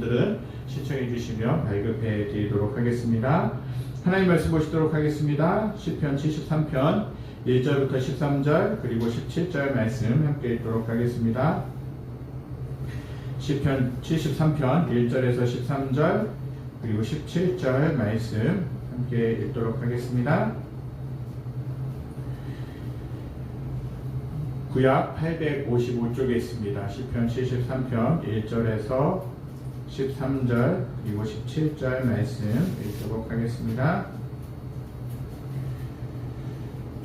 분들은 시청해 주시면 발급해 드리도록 하겠습니다. 하나님 말씀 보시도록 하겠습니다. 시편 73편 1절부터 13절 그리고 17절 말씀 함께 읽도록 하겠습니다. 시편 73편 1절에서 13절 그리고 17절 말씀 함께 읽도록 하겠습니다. 구약 855쪽에 있습니다. 시편 73편 1절에서 13절 그리고 17절 말씀 읽도록 하겠습니다.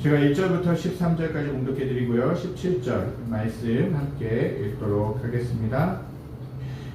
제가 1절부터 13절까지 공독해 드리고요. 17절 말씀 함께 읽도록 하겠습니다.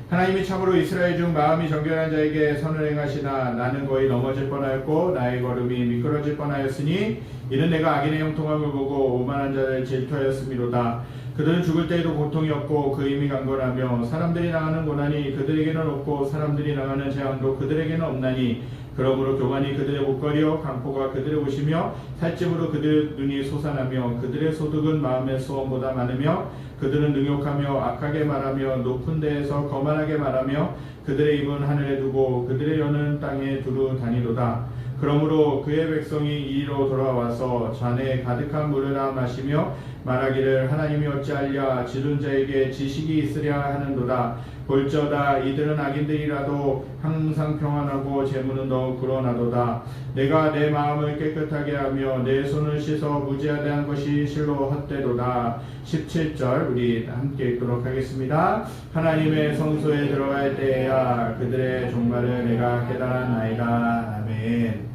하나님이 참으로 이스라엘 중 마음이 정결한 자에게 선을 행하시나 나는 거의 넘어질 뻔하였고 나의 걸음이 미끄러질 뻔하였으니 이는 내가 악인의 형통함을 보고 오만한 자를 질투하였음이로다. 그들은 죽을 때에도 고통이 없고 그 힘이 강건하며 사람들이 당하는 고난이 그들에게는 없고 사람들이 당하는 재앙도 그들에게는 없나니 그러므로 교만이 그들의 목걸이요 강포가 그들의 옷이며 살찜으로 그들의 눈이 솟아나며 그들의 소득은 마음의 소원보다 많으며 그들은 능욕하며 악하게 말하며 높은 데에서 거만하게 말하며 그들의 입은 하늘에 두고 그들의 혀는 땅에 두루 다니도다. 그러므로 그의 백성이 이리로 돌아와서 잔에 가득한 물을 다 마시며 말하기를 하나님이 어찌하랴 지른 자에게 지식이 있으랴 하는도다. 볼저다 이들은 악인들이라도 항상 평안하고 재물은 더욱 불어나도다. 내가 내 마음을 깨끗하게 하며 내 손을 씻어 무지하대한 것이 실로 헛되도다. 17절 우리 함께 읽도록 하겠습니다. 하나님의 성소에 들어갈 때야 그들의 종말을 내가 깨달았나이다. 아멘.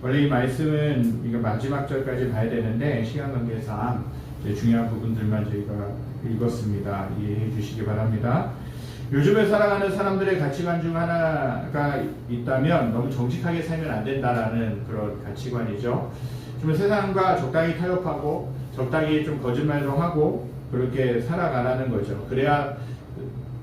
원래 이 말씀은 이거 마지막 절까지 봐야 되는데 시간 관계상 중요한 부분들만 저희가 읽었습니다. 이해해 주시기 바랍니다. 요즘에 살아가는 사람들의 가치관 중 하나가 있다면 너무 정직하게 살면 안 된다라는 그런 가치관이죠. 좀 세상과 적당히 타협하고 적당히 좀 거짓말도 하고 그렇게 살아가라는 거죠. 그래야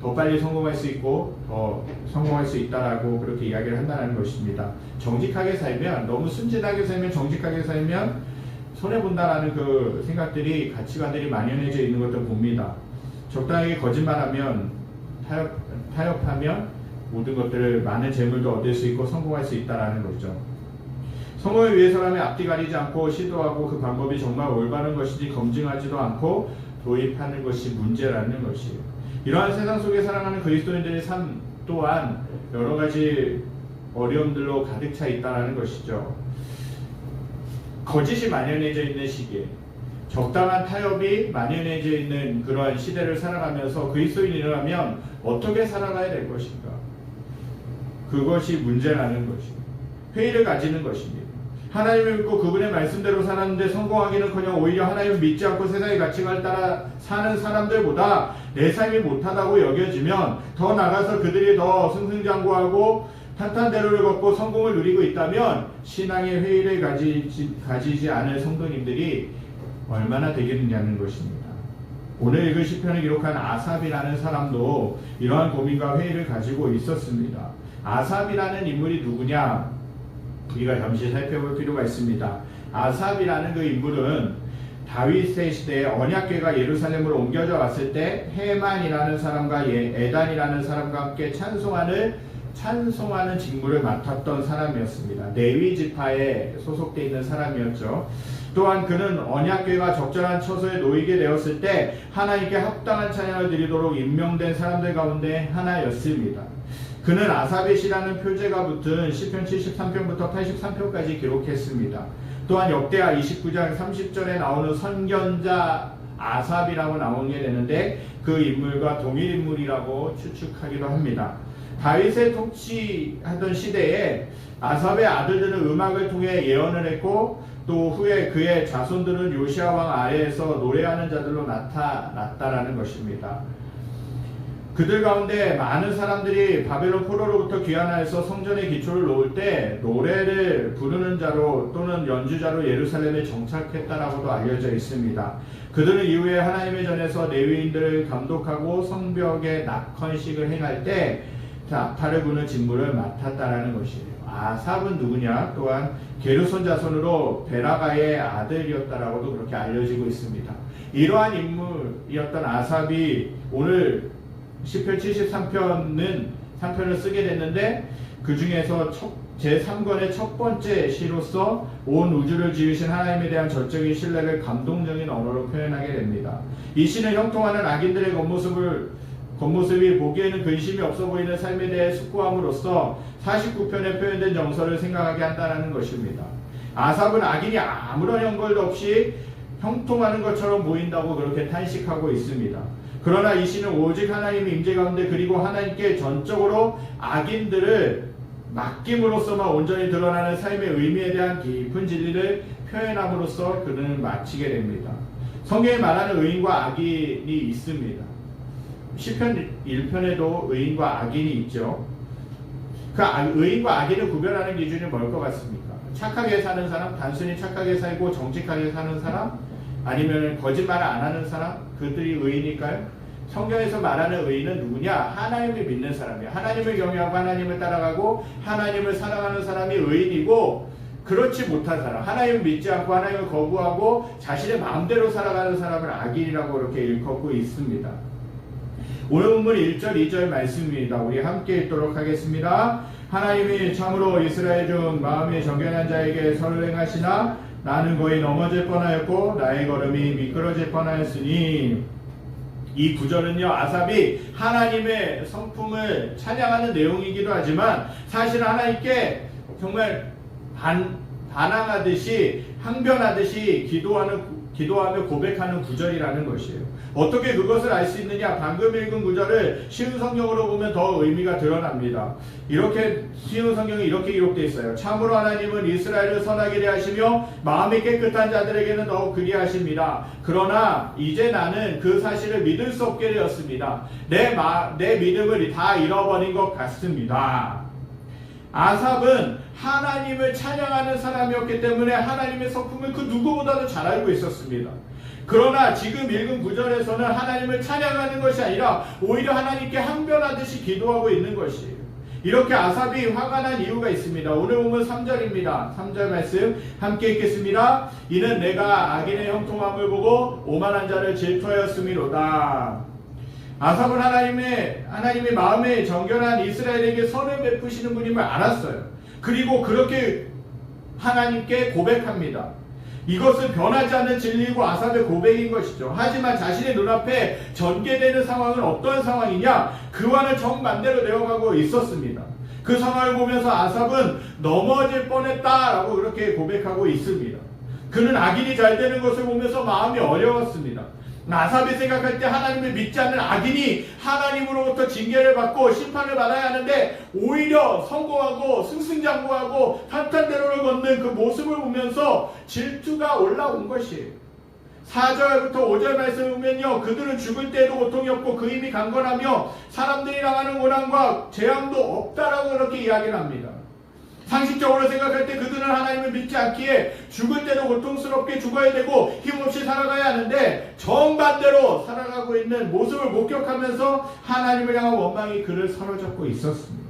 더 빨리 성공할 수 있고 더 성공할 수 있다라고 그렇게 이야기를 한다는 것입니다. 정직하게 살면 너무 순진하게 살면 정직하게 살면 손해본다라는 그 생각들이 가치관들이 만연해져 있는 것도 봅니다. 적당히 거짓말하면 타협하면 모든 것들을 많은 재물도 얻을 수 있고 성공할 수 있다라는 거죠. 성공을 위해서라면 앞뒤 가리지 않고 시도하고 그 방법이 정말 올바른 것인지 검증하지도 않고 도입하는 것이 문제라는 것이에요. 이러한 세상 속에 살아가는 그리스도인들의 삶 또한 여러 가지 어려움들로 가득 차 있다는 것이죠. 거짓이 만연해져 있는 시기에 적당한 타협이 만연해져 있는 그러한 시대를 살아가면서 그리스도인이라면 어떻게 살아가야 될 것인가? 그것이 문제라는 것입니다. 회의를 가지는 것입니다. 하나님을 믿고 그분의 말씀대로 살았는데 성공하기는커녕 오히려 하나님을 믿지 않고 세상의 가치관을 따라 사는 사람들보다 내 삶이 못하다고 여겨지면 더 나가서 그들이 더 승승장구하고 탄탄대로를 걷고 성공을 누리고 있다면 신앙의 회의를 가지지 않을 성도님들이 얼마나 되겠느냐는 것입니다. 오늘 읽은 시편을 기록한 아삽이라는 사람도 이러한 고민과 회의를 가지고 있었습니다. 아삽이라는 인물이 누구냐? 우리가 잠시 살펴볼 필요가 있습니다. 아삽이라는 그 인물은 다윗의 시대에 언약궤가 예루살렘으로 옮겨져 왔을 때 헤만이라는 사람과 에단이라는 사람과 함께 찬송하는 직무를 맡았던 사람이었습니다. 레위 지파에 소속되어 있는 사람이었죠. 또한 그는 언약궤가 적절한 처소에 놓이게 되었을 때 하나님께 합당한 찬양을 드리도록 임명된 사람들 가운데 하나였습니다. 그는 아사벳이라는 표제가 붙은 시편 73편부터 83편까지 기록했습니다. 또한 역대하 29장 30절에 나오는 선견자 아삽이라고 나오게 되는데 그 인물과 동일 인물이라고 추측하기도 합니다. 다윗의 통치하던 시대에 아삽의 아들들은 음악을 통해 예언을 했고 또 후에 그의 자손들은 요시아 왕 아래에서 노래하는 자들로 나타났다라는 것입니다. 그들 가운데 많은 사람들이 바벨론 포로로부터 귀환하여서 성전의 기초를 놓을 때 노래를 부르는 자로 또는 연주자로 예루살렘에 정착했다라고도 알려져 있습니다. 그들은 이후에 하나님의 전에서 레위인들을 감독하고 성벽의 낙헌식을 행할 때 악파를 부는 직무를 맡았다라는 것이에요. 아삽은 누구냐? 또한 게르손 자손으로 베라가의 아들이었다라고도 그렇게 알려지고 있습니다. 이러한 인물이었던 아삽이 오늘 시편 73편은 한 편을 쓰게 됐는데 그 중에서 제3권의 첫 번째 시로서 온 우주를 지으신 하나님에 대한 전적인 신뢰를 감동적인 언어로 표현하게 됩니다. 이 시는 형통하는 악인들의 겉모습이 보기에는 근심이 없어 보이는 삶에 대해 숙고함으로써 49편에 표현된 정서를 생각하게 한다는 것입니다. 아삽은 악인이 아무런 연결도 없이 형통하는 것처럼 보인다고 그렇게 탄식하고 있습니다. 그러나 이 시는 오직 하나님의 임재 가운데 그리고 하나님께 전적으로 악인들을 맡김으로써만 온전히 드러나는 삶의 의미에 대한 깊은 진리를 표현함으로써 그는 마치게 됩니다. 성경에 말하는 의인과 악인이 있습니다. 시편 1편에도 의인과 악인이 있죠. 그 의인과 악인을 구별하는 기준이 뭘 것 같습니까? 착하게 사는 사람, 단순히 착하게 살고 정직하게 사는 사람, 아니면 거짓말을 안 하는 사람, 그들이 의인일까요? 성경에서 말하는 의인은 누구냐? 하나님을 믿는 사람이야. 하나님을 경외하고 하나님을 따라가고 하나님을 사랑하는 사람이 의인이고, 그렇지 못한 사람, 하나님을 믿지 않고 하나님을 거부하고 자신의 마음대로 살아가는 사람을 악인이라고 이렇게 일컫고 있습니다. 오늘 본문 1절 2절 말씀입니다. 우리 함께 읽도록 하겠습니다. 하나님이 참으로 이스라엘 중 마음이 정결한 자에게 선을 행하시나 나는 거의 넘어질 뻔하였고 나의 걸음이 미끄러질 뻔하였으니. 이 구절은요, 아삽이 하나님의 성품을 찬양하는 내용이기도 하지만 사실 하나님께 정말 반항하듯이 항변하듯이 기도하며 고백하는 구절이라는 것이에요. 어떻게 그것을 알 수 있느냐? 방금 읽은 구절을 쉬운 성경으로 보면 더 의미가 드러납니다. 이렇게 쉬운 성경이 이렇게 기록되어 있어요. 참으로 하나님은 이스라엘을 선하게 하시며 마음이 깨끗한 자들에게는 더욱 그리하십니다. 그러나 이제 나는 그 사실을 믿을 수 없게 되었습니다. 내 믿음을 다 잃어버린 것 같습니다. 아삽은 하나님을 찬양하는 사람이었기 때문에 하나님의 성품을 그 누구보다도 잘 알고 있었습니다. 그러나 지금 읽은 구절에서는 하나님을 찬양하는 것이 아니라 오히려 하나님께 항변하듯이 기도하고 있는 것이에요. 이렇게 아삽이 화가 난 이유가 있습니다. 오늘 보면 3절입니다. 3절 말씀 함께 읽겠습니다. 이는 내가 악인의 형통함을 보고 오만한 자를 질투하였음이로다. 아삽은 하나님의 마음에 정결한 이스라엘에게 선을 베푸시는 분임을 알았어요. 그리고 그렇게 하나님께 고백합니다. 이것은 변하지 않는 진리이고 아삽의 고백인 것이죠. 하지만 자신의 눈앞에 전개되는 상황은 어떤 상황이냐? 그와는 정반대로 되어가고 있었습니다. 그 상황을 보면서 아삽은 넘어질 뻔했다라고 그렇게 고백하고 있습니다. 그는 악인이 잘 되는 것을 보면서 마음이 어려웠습니다. 아삽이 생각할 때 하나님을 믿지 않는 악인이 하나님으로부터 징계를 받고 심판을 받아야 하는데 오히려 성공하고 승승장구하고 탄탄대로를 걷는 그 모습을 보면서 질투가 올라온 것이에요. 4절부터 5절 말씀을 보면요, 그들은 죽을 때에도 고통이 없고 그 힘이 강건하며 사람들이 당하는 고난과 재앙도 없다라고 그렇게 이야기를 합니다. 상식적으로 생각할 때 그들은 하나님을 믿지 않기에 죽을 때도 고통스럽게 죽어야 되고 힘없이 살아가야 하는데 정반대로 살아가고 있는 모습을 목격하면서 하나님을 향한 원망이 그를 사로잡고 있었습니다.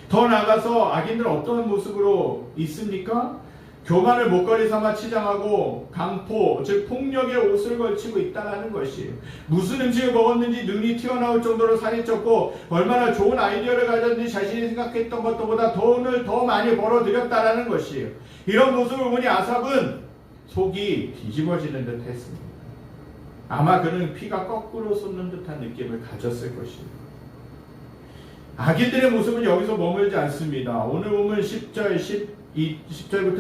더 나아가서 악인들은 어떤 모습으로 있습니까? 교만을 목걸이 삼아 치장하고 강포, 즉 폭력의 옷을 걸치고 있다는 것이에요. 무슨 음식을 먹었는지 눈이 튀어나올 정도로 살이 쪘고 얼마나 좋은 아이디어를 가졌는지 자신이 생각했던 것보다 돈을 더 많이 벌어들였다는 것이에요. 이런 모습을 보니 아삽은 속이 뒤집어지는 듯 했습니다. 아마 그는 피가 거꾸로 솟는 듯한 느낌을 가졌을 것입니다. 악인들의 모습은 여기서 머물지 않습니다. 오늘 보면 10절부터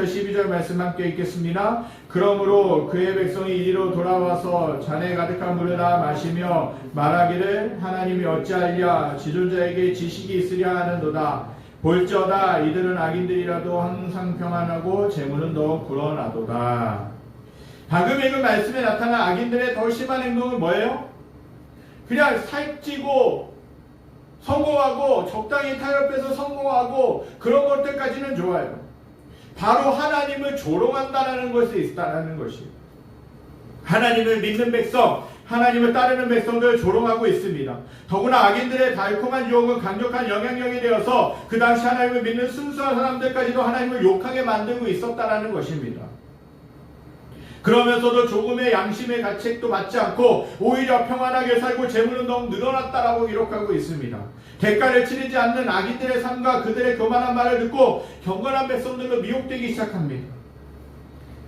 12절 말씀 함께 읽겠습니다. 그러므로 그의 백성이 이리로 돌아와서 잔에 가득한 물을 다 마시며 말하기를 하나님이 어찌하랴 지존자에게 지식이 있으랴 하는도다. 볼지어다 이들은 악인들이라도 항상 평안하고 재물은 더욱 불어나도다. 방금 읽은 말씀에 나타난 악인들의 더 심한 행동은 뭐예요? 그냥 살찌고 성공하고 적당히 타협해서 성공하고 그런 것들까지는 좋아요. 바로 하나님을 조롱한다는 것이 있다는 것이에요. 하나님을 믿는 백성, 하나님을 따르는 백성들을 조롱하고 있습니다. 더구나 악인들의 달콤한 유혹은 강력한 영향력이 되어서 그 당시 하나님을 믿는 순수한 사람들까지도 하나님을 욕하게 만들고 있었다는 것입니다. 그러면서도 조금의 양심의 가책도 받지 않고 오히려 평안하게 살고 재물은 너무 늘어났다라고 기록하고 있습니다. 대가를 치르지 않는 악인들의 삶과 그들의 교만한 말을 듣고 경건한 백성들로 미혹되기 시작합니다.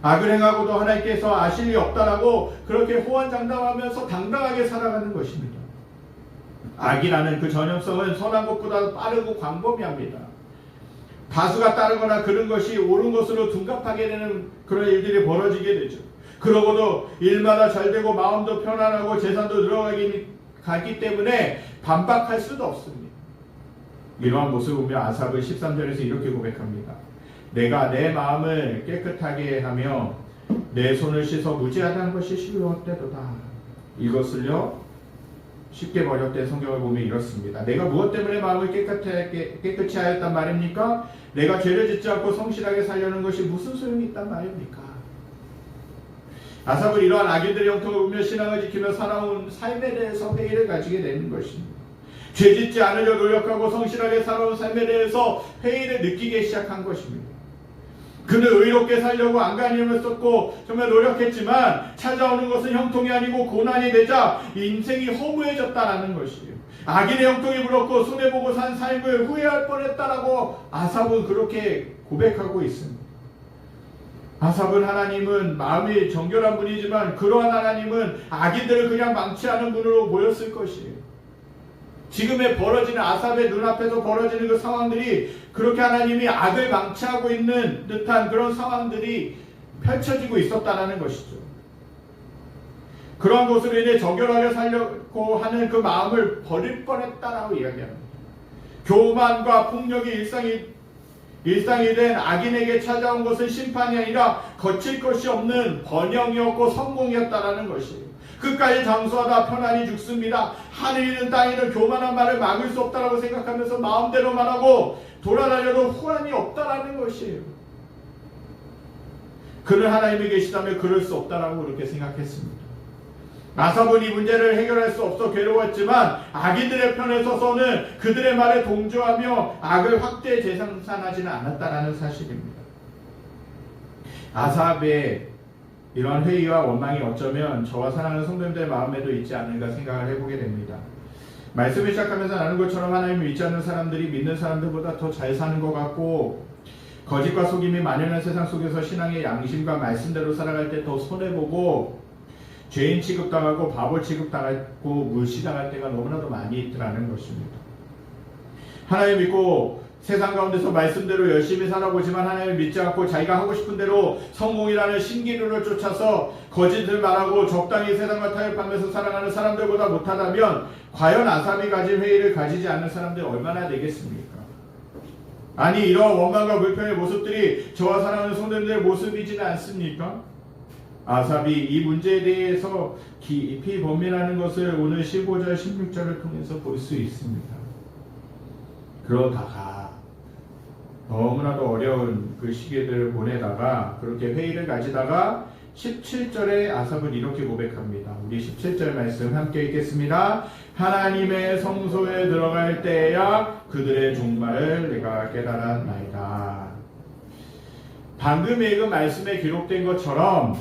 악을 행하고도 하나님께서 아실 리 없다라고 그렇게 호언장담하면서 당당하게 살아가는 것입니다. 악이라는 그 전염성은 선한 것보다 빠르고 광범위합니다. 다수가 따르거나 그런 것이 옳은 것으로 둔갑하게 되는 그런 일들이 벌어지게 되죠. 그러고도 일마다 잘 되고 마음도 편안하고 재산도 늘어가기 때문에 반박할 수도 없습니다. 이러한 모습을 보며 아삽은 13절에서 이렇게 고백합니다. 내가 내 마음을 깨끗하게 하며 내 손을 씻어 무지하다는 것이 시끄러웠대도다. 이것을요 쉽게 번역된 성경을 보면 이렇습니다. 내가 무엇 때문에 마음을 깨끗이 하였단 말입니까? 내가 죄를 짓지 않고 성실하게 살려는 것이 무슨 소용이 있단 말입니까? 아삽은 이러한 악인들의 형통을 보며 신앙을 지키며 살아온 삶에 대해서 회의를 가지게 되는 것입니다. 죄 짓지 않으려 노력하고 성실하게 살아온 삶에 대해서 회의를 느끼기 시작한 것입니다. 그는 의롭게 살려고 안간힘을 썼고 정말 노력했지만 찾아오는 것은 형통이 아니고 고난이 되자 인생이 허무해졌다라는 것이에요. 악인의 형통이 불었고 손해보고 산 삶을 후회할 뻔했다라고 아삽은 그렇게 고백하고 있습니다. 아삽은 하나님은 마음이 정결한 분이지만 그러한 하나님은 악인들을 그냥 망치하는 분으로 보였을 것이에요. 지금의 벌어지는 아삽의 눈앞에서 벌어지는 그 상황들이 그렇게 하나님이 악을 망치하고 있는 듯한 그런 상황들이 펼쳐지고 있었다는 것이죠. 그러한 것으로 인해 정결하게 살려고 하는 그 마음을 버릴 뻔했다라고 이야기합니다. 교만과 폭력이 일상이 된 악인에게 찾아온 것은 심판이 아니라 거칠 것이 없는 번영이었고 성공이었다라는 것이에요. 끝까지 장수하다 편안히 죽습니다. 하늘이든 땅이든 교만한 말을 막을 수 없다라고 생각하면서 마음대로 말하고 돌아다녀도 후환이 없다라는 것이에요. 그는 하나님이 계시다면 그럴 수 없다라고 그렇게 생각했습니다. 아삽은 이 문제를 해결할 수 없어 괴로웠지만 악인들의 편에 서서는 그들의 말에 동조하며 악을 확대 재생산하지는 않았다라는 사실입니다. 아삽의 이러한 회의와 원망이 어쩌면 저와 사랑하는 성도님들의 마음에도 있지 않는가 생각을 해보게 됩니다. 말씀을 시작하면서 나눈 것처럼 하나님을 믿지 않는 사람들이 믿는 사람들보다 더 잘 사는 것 같고 거짓과 속임이 만연한 세상 속에서 신앙의 양심과 말씀대로 살아갈 때 더 손해보고 죄인 취급당하고 바보 취급당하고 무시당할 때가 너무나도 많이 있더라는 것입니다. 하나님 믿고 세상 가운데서 말씀대로 열심히 살아보지만 하나님을 믿지 않고 자기가 하고 싶은 대로 성공이라는 신기루를 쫓아서 거짓을 말하고 적당히 세상과 타협하면서 살아가는 사람들보다 못하다면 과연 아삽이 가진 회의를 가지지 않는 사람들이 얼마나 되겠습니까? 아니 이러한 원망과 불평의 모습들이 저와 사랑하는 성도님들의 모습이지는 않습니까? 아삽이 이 문제에 대해서 깊이 고민하는 것을 오늘 15절 16절을 통해서 볼 수 있습니다. 그러다가 너무나도 어려운 그 시기들을 보내다가 그렇게 회의를 가지다가 17절에 아삽은 이렇게 고백합니다. 우리 17절 말씀 함께 읽겠습니다. 하나님의 성소에 들어갈 때야 그들의 종말을 내가 깨달았나이다. 방금 읽은 말씀에 기록된 것처럼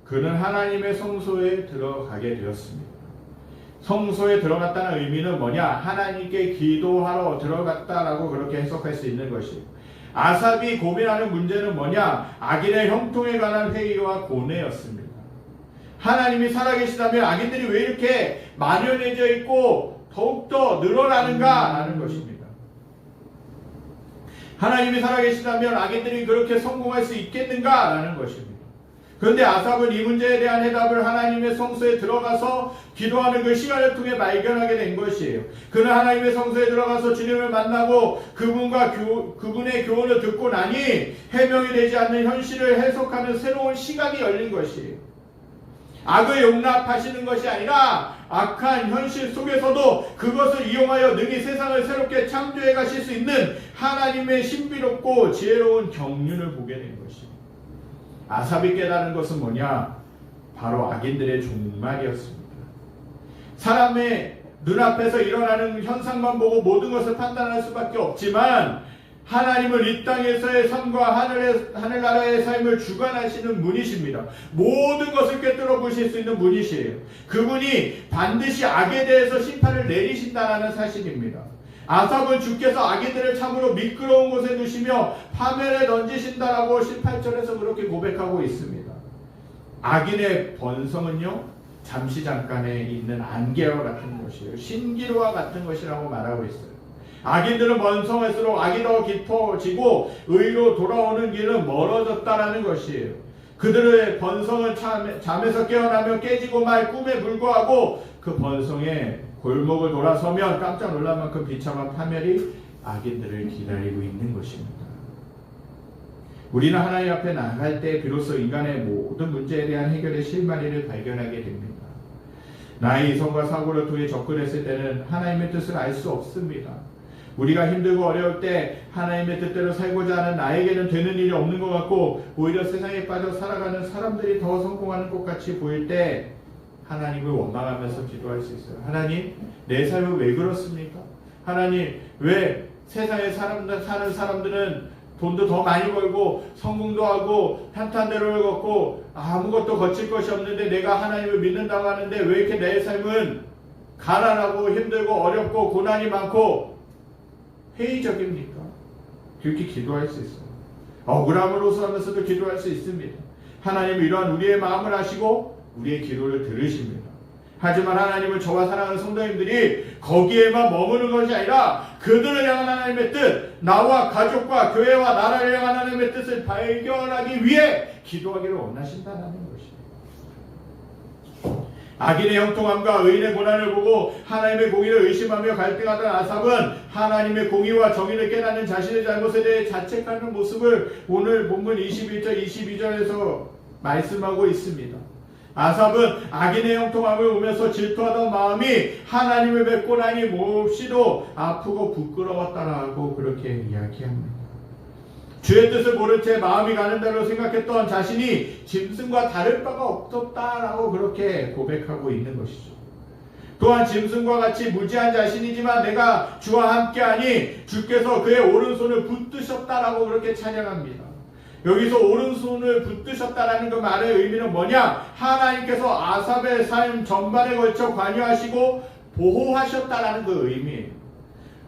그는 하나님의 성소에 들어가게 되었습니다. 성소에 들어갔다는 의미는 뭐냐? 하나님께 기도하러 들어갔다라고 그렇게 해석할 수 있는 것이에요. 아삽이 고민하는 문제는 뭐냐? 악인의 형통에 관한 회의와 고뇌였습니다. 하나님이 살아계시다면 악인들이 왜 이렇게 만연해져 있고 더욱더 늘어나는가? 라는 것입니다. 하나님이 살아계시다면 악인들이 그렇게 성공할 수 있겠는가? 라는 것입니다. 그런데 아삽은 이 문제에 대한 해답을 하나님의 성소에 들어가서 기도하는 그 시간을 통해 발견하게 된 것이에요. 그는 하나님의 성소에 들어가서 주님을 만나고 그분의 교훈을 듣고 나니 해명이 되지 않는 현실을 해석하는 새로운 시각이 열린 것이에요. 악을 용납하시는 것이 아니라 악한 현실 속에서도 그것을 이용하여 능히 세상을 새롭게 창조해 가실 수 있는 하나님의 신비롭고 지혜로운 경륜을 보게 된 것이에요. 아삽이 깨달은 것은 뭐냐? 바로 악인들의 종말이었습니다. 사람의 눈앞에서 일어나는 현상만 보고 모든 것을 판단할 수밖에 없지만 하나님은 이 땅에서의 삶과 하늘나라의 삶을 주관하시는 분이십니다. 모든 것을 꿰뚫어 보실 수 있는 분이시에요. 그분이 반드시 악에 대해서 심판을 내리신다는 사실입니다. 아삽은 주께서 악인들을 참으로 미끄러운 곳에 두시며 파멸에 던지신다라고 18절에서 그렇게 고백하고 있습니다. 악인의 번성은요, 잠시 잠깐에 있는 안개와 같은 것이에요. 신기루와 같은 것이라고 말하고 있어요. 악인들은 번성할수록 악이 더 깊어지고 의로 돌아오는 길은 멀어졌다라는 것이에요. 그들의 번성은 잠에서 깨어나며 깨지고 말 꿈에 불구하고 그 번성에 골목을 돌아서면 깜짝 놀랄 만큼 비참한 파멸이 악인들을 기다리고 있는 것입니다. 우리는 하나님 앞에 나갈 때 비로소 인간의 모든 문제에 대한 해결의 실마리를 발견하게 됩니다. 나의 이성과 사고를 통해 접근했을 때는 하나님의 뜻을 알 수 없습니다. 우리가 힘들고 어려울 때 하나님의 뜻대로 살고자 하는 나에게는 되는 일이 없는 것 같고 오히려 세상에 빠져 살아가는 사람들이 더 성공하는 것 같이 보일 때 하나님을 원망하면서 기도할 수 있어요. 하나님, 내 삶은 왜 그렇습니까? 하나님, 왜 세상에 사는 사람들은 돈도 더 많이 벌고 성공도 하고 탄탄대로를 걷고 아무것도 거칠 것이 없는데 내가 하나님을 믿는다고 하는데 왜 이렇게 내 삶은 가난하고 힘들고 어렵고 고난이 많고 회의적입니까? 그렇게 기도할 수 있어요. 억울함을 호소하면서도 기도할 수 있습니다. 하나님은 이러한 우리의 마음을 아시고 우리의 기도를 들으십니다. 하지만 하나님은 저와 사랑하는 성도님들이 거기에만 머무는 것이 아니라 그들을 향한 하나님의 뜻, 나와 가족과 교회와 나라를 향한 하나님의 뜻을 발견하기 위해 기도하기를 원하신다는 것입니다. 악인의 형통함과 의인의 고난을 보고 하나님의 공의를 의심하며 갈등하던 아삽은 하나님의 공의와 정의를 깨닫는 자신의 잘못에 대해 자책하는 모습을 오늘 본문 21절, 22절에서 말씀하고 있습니다. 아삽은 악인의 형통함을 보면서 질투하던 마음이 하나님을 뵙고 나니 몹시도 아프고 부끄러웠다라고 그렇게 이야기합니다. 주의 뜻을 모른 채 마음이 가는 대로 생각했던 자신이 짐승과 다를 바가 없었다라고 그렇게 고백하고 있는 것이죠. 또한 짐승과 같이 무지한 자신이지만 내가 주와 함께하니 주께서 그의 오른손을 붙드셨다라고 그렇게 찬양합니다. 여기서 오른손을 붙드셨다라는 그 말의 의미는 뭐냐? 하나님께서 아삽의 삶 전반에 걸쳐 관여하시고 보호하셨다라는 그 의미예요.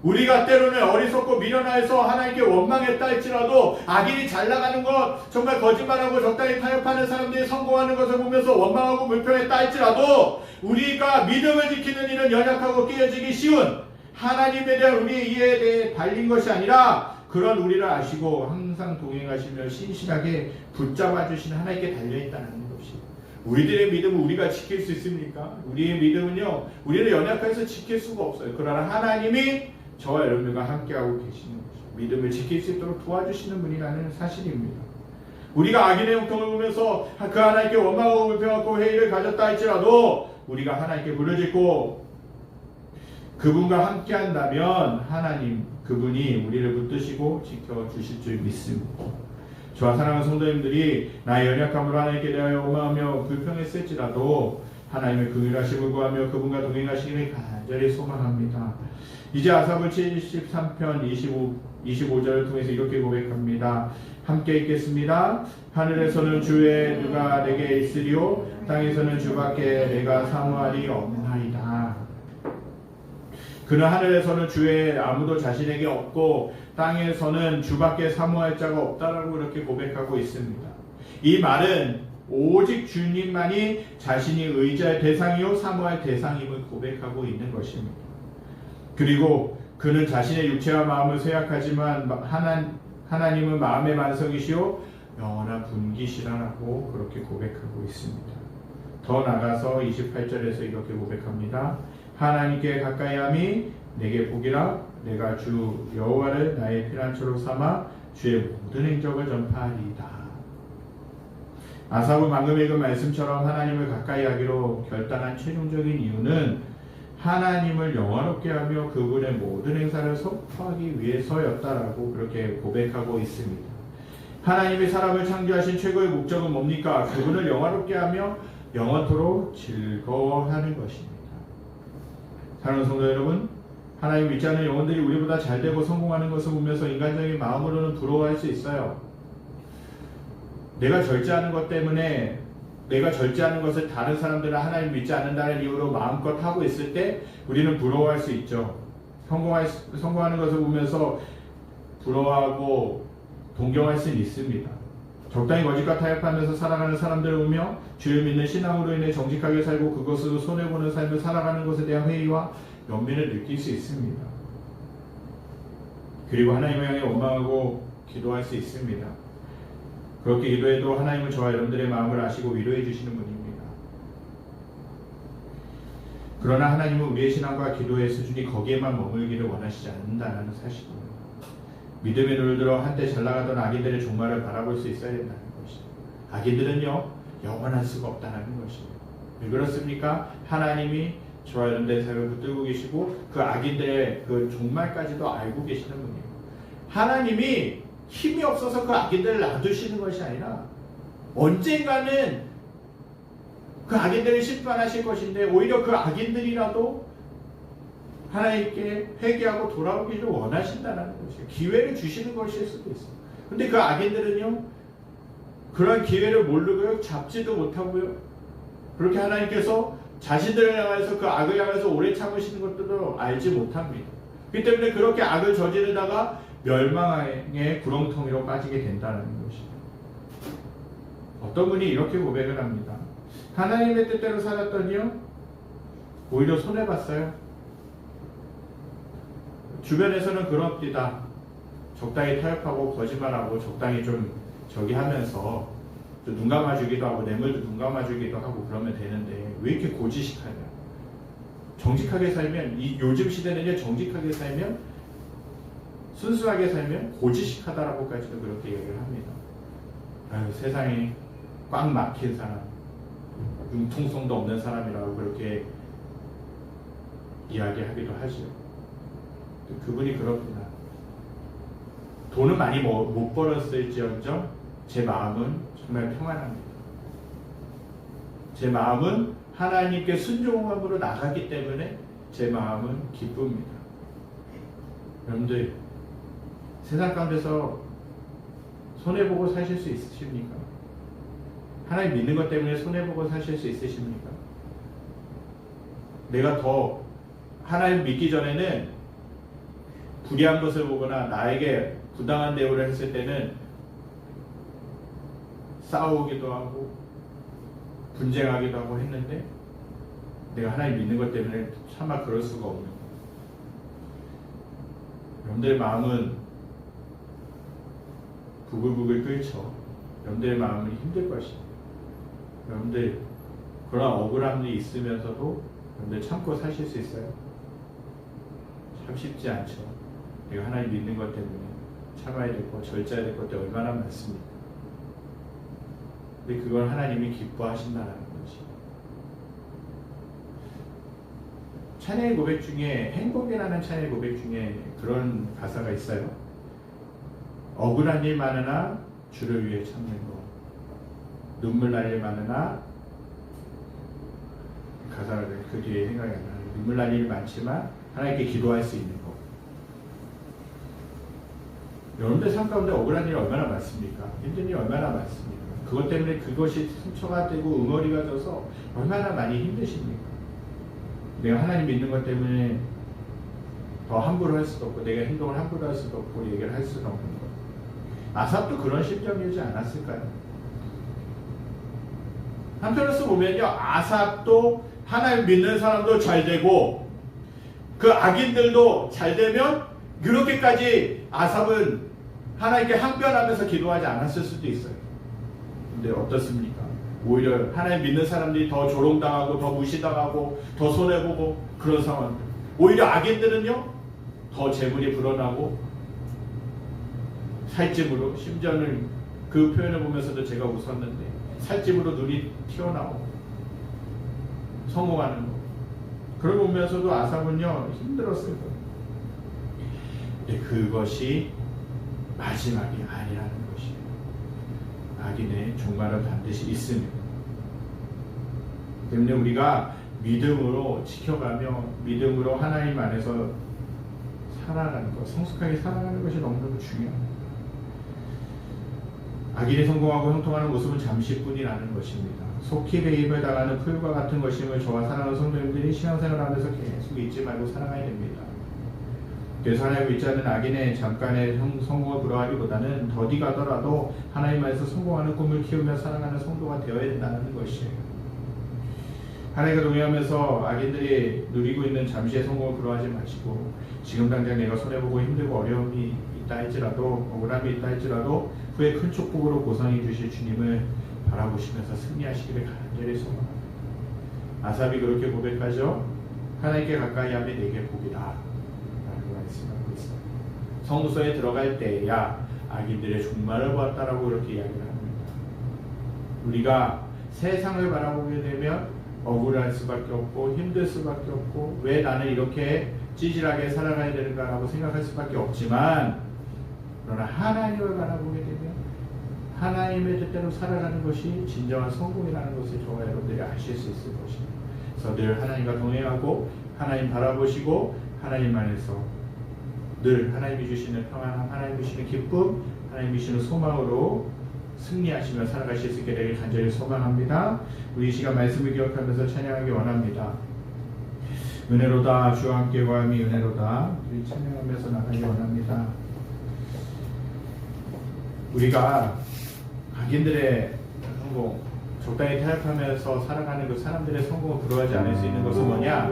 우리가 때로는 어리석고 미련하여서 하나님께 원망했다 할지라도 악인이 잘 나가는 것, 정말 거짓말하고 적당히 타협하는 사람들이 성공하는 것을 보면서 원망하고 불평했다 할지라도 우리가 믿음을 지키는 일은 연약하고 깨어지기 쉬운 하나님에 대한 우리의 이해에 대해 달린 것이 아니라 그런 우리를 아시고 항상 동행하시며 신실하게 붙잡아 주시는 하나님께 달려있다는 것이 우리들의 믿음을 우리가 지킬 수 있습니까? 우리의 믿음은요, 우리는 연약해서 지킬 수가 없어요. 그러나 하나님이 저와 여러분과 함께하고 계시는 것이죠. 믿음을 지킬 수 있도록 도와주시는 분이라는 사실입니다. 우리가 악인의 형통을 보면서 그 하나님께 원망하고 불평하고 회의를 가졌다 할지라도 우리가 하나님께 부르짖고 그분과 함께한다면 하나님 그분이 우리를 붙드시고 지켜주실 줄 믿습니다. 저와 사랑하는 성도님들이 나의 연약함으로 하나님께 대하여 원망하며 불평했을지라도 하나님의 긍휼하심을 구하며 그분과 동행하시기를 간절히 소망합니다. 이제 아삽은 73편 25절을 통해서 이렇게 고백합니다. 함께 읽겠습니다. 하늘에서는 주의 누가 내게 있으리요 땅에서는 주밖에 내가 사모하리 없나이다. 그는 하늘에서는 주의 아무도 자신에게 없고 땅에서는 주밖에 사모할 자가 없다라고 그렇게 고백하고 있습니다. 이 말은 오직 주님만이 자신이 의지할 대상이요 사모할 대상임을 고백하고 있는 것입니다. 그리고 그는 자신의 육체와 마음을 쇠약하지만 하나님은 마음의 만성이시오 영원한 분기시라고 그렇게 고백하고 있습니다. 더 나가서 28절에서 이렇게 고백합니다. 하나님께 가까이함이 내게 복이라 내가 주 여호와를 나의 피난처로 삼아 주의 모든 행적을 전파하리이다. 아삽은 방금 읽은 말씀처럼 하나님을 가까이 하기로 결단한 최종적인 이유는 하나님을 영화롭게 하며 그분의 모든 행사를 선포하기 위해서였다라고 그렇게 고백하고 있습니다. 하나님이 사람을 창조하신 최고의 목적은 뭡니까? 그분을 영화롭게 하며 영원토록 즐거워하는 것입니다. 사랑하는 성도 여러분, 하나님 믿지 않는 영혼들이 우리보다 잘되고 성공하는 것을 보면서 인간적인 마음으로는 부러워할 수 있어요. 내가 절제하는 것 때문에 내가 절제하는 것을 다른 사람들은 하나님 믿지 않는다는 이유로 마음껏 하고 있을 때 우리는 부러워할 수 있죠. 성공하는 것을 보면서 부러워하고 동경할 수는 있습니다. 적당히 거짓과 타협하면서 살아가는 사람들을 보며 주를 믿는 신앙으로 인해 정직하게 살고 그것으로 손해보는 삶을 살아가는 것에 대한 회의와 연민을 느낄 수 있습니다. 그리고 하나님을 향해 원망하고 기도할 수 있습니다. 그렇게 기도해도 하나님은 저와 여러분들의 마음을 아시고 위로해 주시는 분입니다. 그러나 하나님은 우리의 신앙과 기도의 수준이 거기에만 머물기를 원하시지 않는다는 사실입니다. 믿음의 눈을 들어 한때 잘나가던 악인들의 종말을 바라볼 수 있어야 된다는 것입니다. 악인들은요 영원할 수가 없다는 것입니다. 왜 그렇습니까? 하나님이 저와 여러분들의 삶을 붙들고 계시고 그 악인들의 그 종말까지도 알고 계시는 분이에요. 하나님이 힘이 없어서 그 악인들을 놔두시는 것이 아니라 언젠가는 그 악인들을 심판하실 것인데 오히려 그 악인들이라도 하나님께 회개하고 돌아오기를 원하신다는 것이에요. 기회를 주시는 것일 수도 있어요. 근데 그 악인들은요 그런 기회를 모르고요 잡지도 못하고요 그렇게 하나님께서 자신들을 향해서 그 악을 향해서 오래 참으시는 것들도 알지 못합니다. 그렇기 때문에 그렇게 악을 저지르다가 멸망의 구렁텅이로 빠지게 된다는 것이죠. 어떤 분이 이렇게 고백을 합니다. 하나님의 뜻대로 살았더니요 오히려 손해봤어요. 주변에서는 그럽디다. 적당히 타협하고 거짓말하고 적당히 좀 저기 하면서 눈 감아주기도 하고 뇌물도 눈 감아주기도 하고 그러면 되는데 왜 이렇게 고지식하냐. 정직하게 살면 요즘 시대는요 정직하게 살면 순수하게 살면 고지식하다라고까지도 그렇게 얘기를 합니다. 아유, 세상에 꽉 막힌 사람 융통성도 없는 사람이라고 그렇게 이야기하기도 하죠. 그분이 그렇구나. 돈은 많이 못 벌었을지언정 제 마음은 정말 평안합니다. 제 마음은 하나님께 순종함으로 나가기 때문에 제 마음은 기쁩니다. 여러분들 세상 가운데서 손해보고 사실 수 있으십니까? 하나님 믿는 것 때문에 손해보고 사실 수 있으십니까? 내가 더 하나님 믿기 전에는 불의한 것을 보거나 나에게 부당한 대우를 했을 때는 싸우기도 하고 분쟁하기도 하고 했는데 내가 하나님 믿는 것 때문에 차마 그럴 수가 없는 거예요. 여러분들의 마음은 부글부글 끓죠. 여러분들의 마음은 힘들 것입니다. 여러분들 그런 억울함이 있으면서도 여러분들 참고 사실 수 있어요? 참 쉽지 않죠. 내가 하나님 믿는 것 때문에 참아야 될 것, 절제해야 될 것들이 얼마나 많습니까? 근데 그걸 하나님이 기뻐하신다는 것이. 찬양의 고백 중에 행복이라는 찬양의 고백 중에 그런 가사가 있어요. 억울한 일 많으나 주를 위해 참는 것, 눈물 날 일 많으나 가사가 그 뒤에 생각이 안 나요. 눈물 날 일 많지만 하나님께 기도할 수 있는 것. 여러분들 삶 가운데 억울한 일이 얼마나 많습니까? 힘든 일이 얼마나 많습니까? 그것 때문에 그것이 상처가 되고 응어리가 져서 얼마나 많이 힘드십니까? 내가 하나님 믿는 것 때문에 더 함부로 할 수도 없고 내가 행동을 함부로 할 수도 없고 얘기를 할 수도 없는 것. 아삽도 그런 심정이지 않았을까요? 한편으로서 보면요 아삽도 하나님 믿는 사람도 잘 되고 그 악인들도 잘 되면 그렇게까지 아삽은 하나님께 항변하면서 기도하지 않았을 수도 있어요. 근데 어떻습니까? 오히려 하나님 믿는 사람들이 더 조롱당하고 더 무시당하고 더 손해보고 그런 상황들. 오히려 악인들은요 더 재물이 불어나고 살찜으로 심지어는 그 표현을 보면서도 제가 웃었는데 살찜으로 눈이 튀어나오고 성공하는 거. 그걸 보면서도 아삽은요 힘들었을 거예요. 근데 그것이 마지막이 아니라는 것이에요. 악인의 종말은 반드시 있습니다. 때문에 우리가 믿음으로 지켜가며 믿음으로 하나님 안에서 살아가는 것, 성숙하게 살아가는 것이 너무너무 중요합니다. 악인이 성공하고 형통하는 모습은 잠시뿐이라는 것입니다. 속히 배임을 당하는 풀과 같은 것임을 저와 사랑하는 성도님들이 신앙생활하면서 계속 잊지 말고 살아가야 됩니다. 그래서 하나님 믿지 않는 악인의 잠깐의 성공을 부러워하기보다는 더디 가더라도 하나님 안에서 성공하는 꿈을 키우며 살아가는 성도가 되어야 된다는 것이에요. 하나님과 동의하면서 악인들이 누리고 있는 잠시의 성공을 부러워하지 마시고, 지금 당장 내가 손해보고 힘들고 어려움이 있다 할지라도, 억울함이 있다 할지라도 후에 큰 축복으로 보상해 주실 주님을 바라보시면서 승리하시기를 간절히 소망합니다. 아삽이 그렇게 고백하죠. 하나님께 가까이 하면 내게 복이다 라고 말씀하고 있어요. 성소에 들어갈 때야 악인들의 종말을 보았다라고 그렇게 이야기를 합니다. 우리가 세상을 바라보게 되면 억울할 수밖에 없고 힘들 수밖에 없고, 왜 나는 이렇게 찌질하게 살아가야 되는가라고 생각할 수밖에 없지만, 그러나 하나님을 바라보게 되면 하나님의 뜻대로 살아가는 것이 진정한 성공이라는 것을 저와 여러분들이 아실 수 있을 것입니다. 그래서 늘 하나님과 동행하고 하나님 바라보시고 하나님 안에서 늘 하나님이 주시는 평안함, 하나님이 주시는 기쁨, 하나님이 주시는 소망으로 승리하시며 살아가실 수 있게 되길 간절히 소망합니다. 우리 이 시간 말씀을 기억하면서 찬양하기 원합니다. 은혜로다 주와 함께 거함이 은혜로다. 우리 찬양하면서 나가기 원합니다. 우리가 악인들의 성공, 적당히 타협하면서 살아가는 그 사람들의 성공을 부러워하지 않을 수 있는 것은 뭐냐?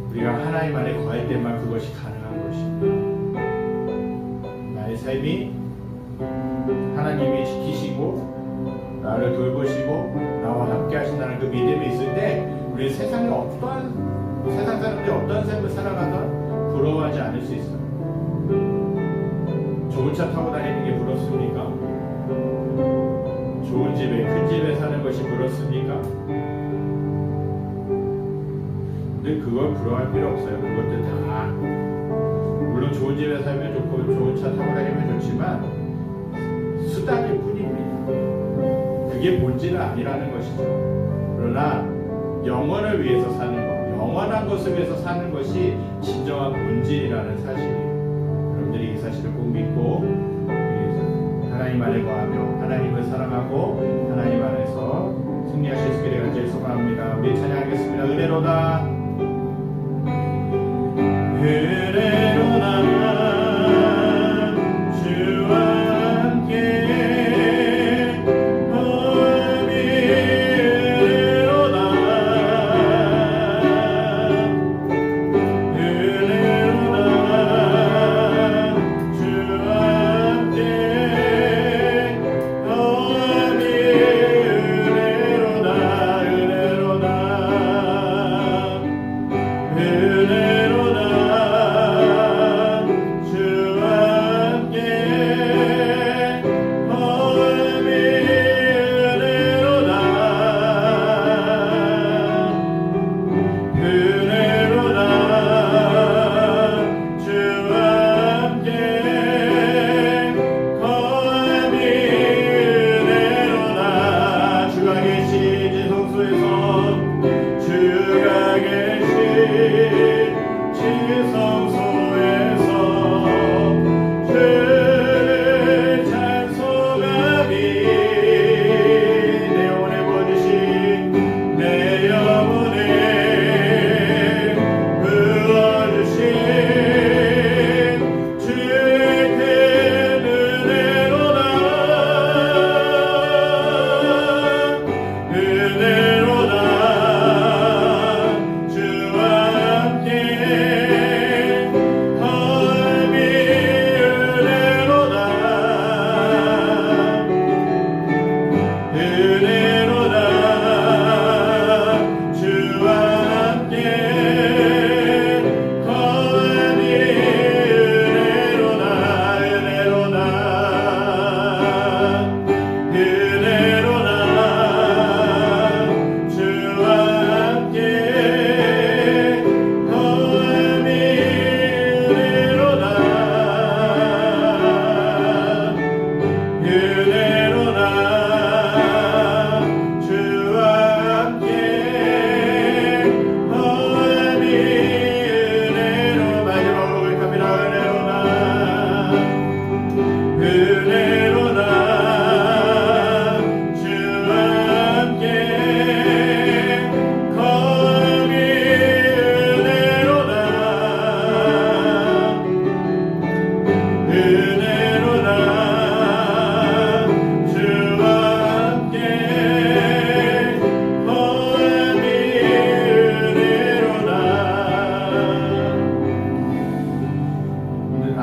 우리가 하나님 안에 거할 때만 그것이 가능한 것입니다. 나의 삶이 하나님이 지키시고 나를 돌보시고 나와 함께 하신다는 그 믿음이 있을 때, 우리 세상 사람들이 어떤 삶을 살아가든 부러워하지 않을 수 있어요. 좋은 차 타고 다니는 게 부럽습니까? 좋은 집에, 큰 집에 사는 것이 부럽습니까? 근데 그걸 부러워할 필요 없어요. 그것들 다 물론 좋은 집에 살면 좋고 좋은 차 타고 다니면 좋지만 수단일 뿐입니다. 그게 본질은 아니라는 것이죠. 그러나 영원을 위해서 사는 것, 영원한 것을 위해서 사는 것이 진정한 본질이라는 사실, 여러분들이 이 사실을 꼭 믿고 하나님 안에 거하며 하나님을 사랑하고 하나님 안에서 승리하실 수 있게 되기를 간절히 소망합니다. 우리 찬양하겠습니다. 은혜로다 은혜로다 은혜로다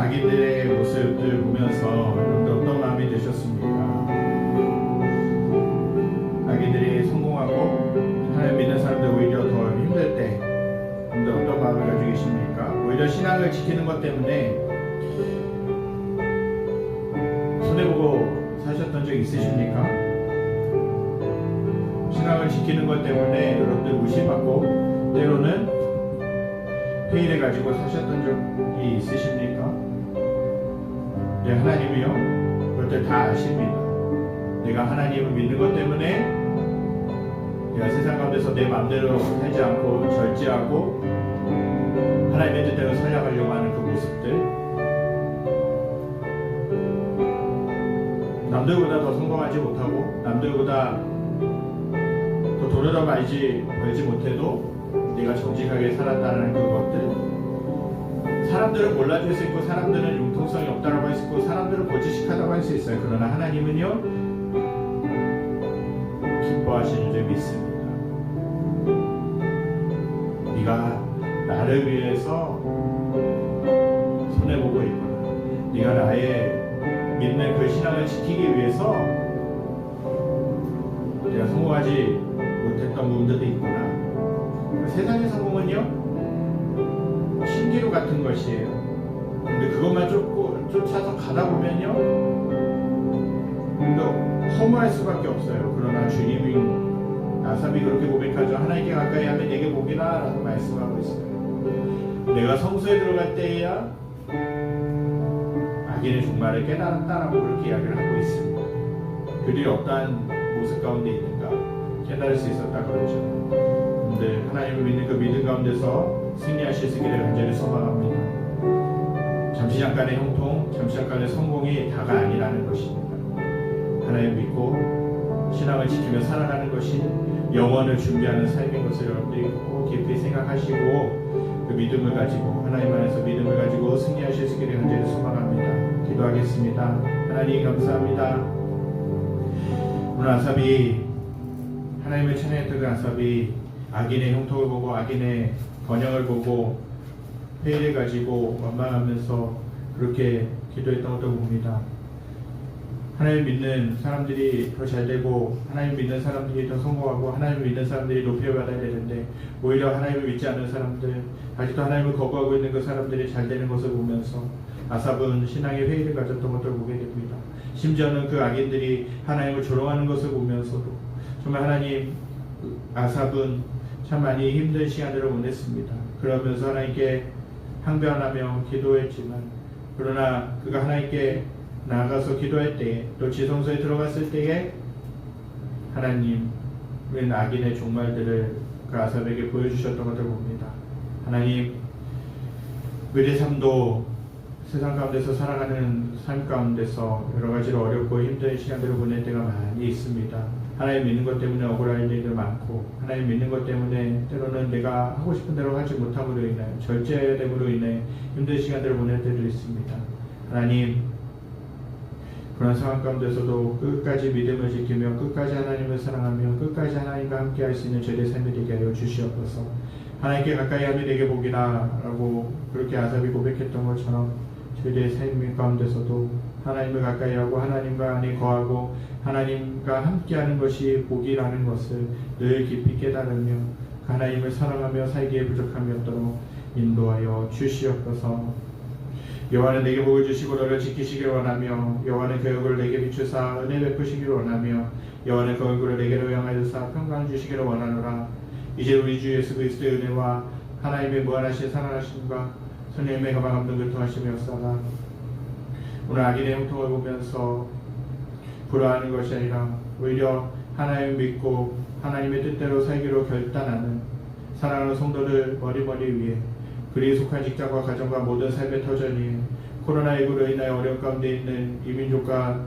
악인들의 모습들 보면서 여러분들 어떤 마음이 드셨습니까? 악인들이 성공하고 하나님 믿는 사람들 오히려 더 힘들 때 여러분들 어떤 마음을 가지고 계십니까? 오히려 신앙을 지키는 것 때문에 손해보고 사셨던 적 있으십니까? 신앙을 지키는 것 때문에 여러분들 무시받고 때로는 회의를 가지고 사셨던 적이 있으십니까? 네, 하나님이요 그럴 때 다 아십니다. 내가 하나님을 믿는 것 때문에 내가 세상 가운데서 내 마음대로 살지 않고 절제하고 하나님의 뜻대로 살아가려고 하는 그 모습들, 남들보다 더 성공하지 못하고 남들보다 더 돈을 더 많이 벌지 못해도 내가 정직하게 살았다는 그것들, 사람들은 몰라줄 수 있고 사람들은 융통성이 없다고 할 수 있고 사람들은 거짓식하다고 할 수 있어요. 그러나 하나님은요 기뻐하시는 줄 믿습니다. 네가 나를 위해서 손해보고 있구나, 네가 나의 믿는 그 신앙을 지키기 위해서 내가 성공하지 못했던 부분들도 있구나. 세상의 성공은요 신기루 같은 것이에요. 근데 그것만 쫓아서 가다 보면요 허무할 수밖에 없어요. 그러나 주님이, 아삽이 그렇게 고백하죠. 하나님께 가까이 하면 내게 복이라 라고 말씀하고 있어요. 내가 성소에 들어갈 때에야 악인의 종말을 깨달았다라고 그렇게 이야기를 하고 있습니다. 그들이 어떠한 모습 가운데 있는가 깨달을 수 있었다 그러죠. 근데 하나님을 믿는 그 믿음 가운데서 승리하실 수 있기를 간절히 소망합니다. 잠시 잠깐의 형통, 잠시 잠깐의 성공이 다가 아니라는 것입니다. 하나님 믿고 신앙을 지키며 살아가는 것이 영원을 준비하는 삶인 것을 여러분들이 꼭 깊이 생각하시고 그 믿음을 가지고 하나님 안에서 믿음을 가지고 승리하실 수 있기를 간절히 소망합니다. 기도하겠습니다. 하나님 감사합니다. 오늘 아삽이, 하나님을 찬양했던 그 아삽이 악인의 형통을 보고 악인의 번영을 보고 회의를 가지고 원망하면서 그렇게 기도했던 것도 봅니다. 하나님 믿는 사람들이 더 잘되고 하나님 믿는 사람들이 더 성공하고 하나님 믿는 사람들이 높여받아야 되는데 오히려 하나님을 믿지 않는 사람들, 아직도 하나님을 거부하고 있는 그 사람들이 잘되는 것을 보면서 아삽은 신앙의 회의를 가졌던 것을 보게 됩니다. 심지어는 그 악인들이 하나님을 조롱하는 것을 보면서도 정말 하나님, 아삽은 참 많이 힘든 시간들을 보냈습니다. 그러면서 하나님께 항변하며 기도했지만, 그러나 그가 하나님께 나아가서 기도할 때에, 또 지성소에 들어갔을 때에 하나님은 악인의 종말들을 그 아삽에게 보여주셨던 것을 봅니다. 하나님, 우리의 삶도 세상 가운데서 살아가는 삶 가운데서 여러 가지로 어렵고 힘든 시간들을 보낼 때가 많이 있습니다. 하나님 믿는 것 때문에 억울할 일도 많고, 하나님 믿는 것 때문에 때로는 내가 하고 싶은 대로 하지 못함으로 인하여, 절제됨으로 인해 힘든 시간들을 보낼 때도 있습니다. 하나님, 그런 상황 가운데서도 끝까지 믿음을 지키며 끝까지 하나님을 사랑하며 끝까지 하나님과 함께 할 수 있는 저희의 삶이 되게 하여 주시옵소서. 하나님께 가까이 하면 내게 복이다 라고 그렇게 아삽이 고백했던 것처럼 저희의 삶 가운데서도 하나님을 가까이 하고 하나님과 안에 거하고 하나님과 함께하는 것이 복이라는 것을 늘 깊이 깨달으며 하나님을 사랑하며 살기에 부족함이 없도록 인도하여 주시옵소서. 여호와는 내게 복을 주시고 너를 지키시기를 원하며 여호와는 그 얼굴을 내게 비추사 은혜 베푸시기를 원하며 여호와는 그 얼굴을 내게로 향하여사 평강을 주시기를 원하노라. 이제 우리 주 예수 그리스도의 은혜와 하나님의 무한하신 사랑하심과 성령님의 가방 감동 교통하심이 없사가 오늘 악인의 형통을 보면서 불화하는 것이 아니라 오히려 하나님을 믿고 하나님의 뜻대로 살기로 결단하는 사랑하는 성도들 머리머리 위에, 그리에 속한 직장과 가정과 모든 삶의 터전이 코로나19로 인하여 어려움 가운데 있는 이 민족과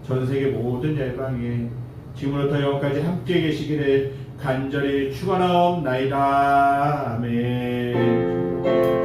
전 세계 모든 열방에 지금부터 영원까지 함께 계시기를 간절히 축원하옵나이다. 아멘.